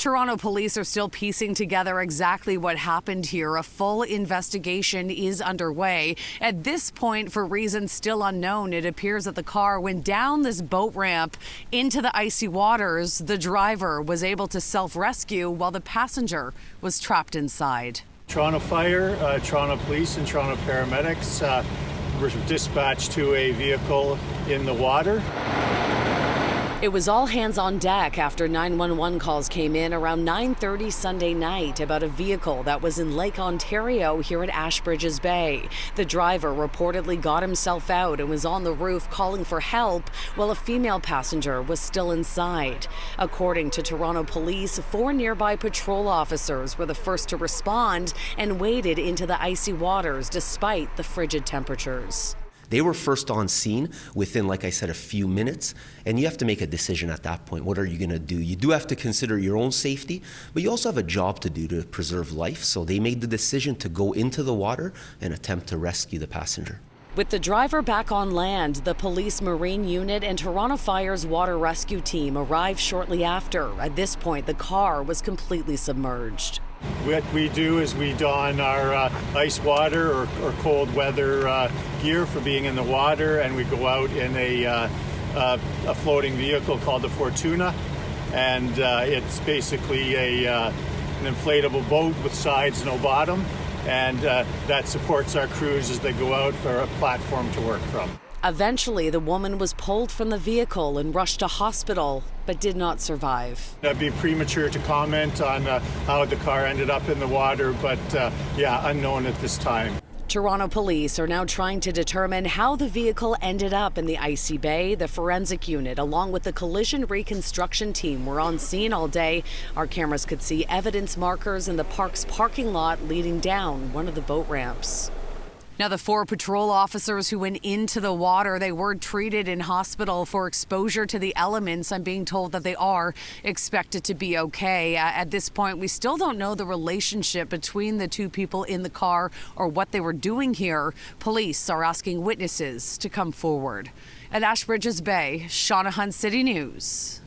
Toronto police are still piecing together exactly what happened here. A full investigation is underway. At this point, for reasons still unknown, it appears that the car went down this boat ramp into the icy waters. The driver was able to self-rescue while the passenger was trapped inside. Toronto Fire, Toronto Police and Toronto paramedics were dispatched to a vehicle in the water. It was all hands on deck after 911 calls came in around 9:30 Sunday night about a vehicle that was in Lake Ontario here at Ashbridges Bay. The driver reportedly got himself out and was on the roof calling for help while a female passenger was still inside. According to Toronto police, 4 nearby patrol officers were the first to respond and waded into the icy waters despite the frigid temperatures. They were first on scene within, like I said, a few minutes, and you have to make a decision at that point. What are you going to do? You do have to consider your own safety, but you also have a job to do to preserve life. So they made the decision to go into the water and attempt to rescue the passenger. With the driver back on land, the police marine unit and Toronto Fire's water rescue team arrived shortly after. At this point, the car was completely submerged. What we do is we don our ice water or cold weather gear for being in the water, and we go out in a floating vehicle called the Fortuna, and it's basically an inflatable boat with sides, no bottom, and that supports our crews as they go out for a platform to work from. Eventually, the woman was pulled from the vehicle and rushed to hospital, but did not survive. It'd be premature to comment on how the car ended up in the water, but yeah, unknown at this time. Toronto police are now trying to determine how the vehicle ended up in the icy bay. The forensic unit, along with the collision reconstruction team, were on scene all day. Our cameras could see evidence markers in the park's parking lot leading down one of the boat ramps. Now, the 4 patrol officers who went into the water, they were treated in hospital for exposure to the elements. I'm being told that they are expected to be okay. At this point, we still don't know the relationship between the 2 people in the car or what they were doing here. Police are asking witnesses to come forward. At Ashbridges Bay, Shauna Hunt, City News.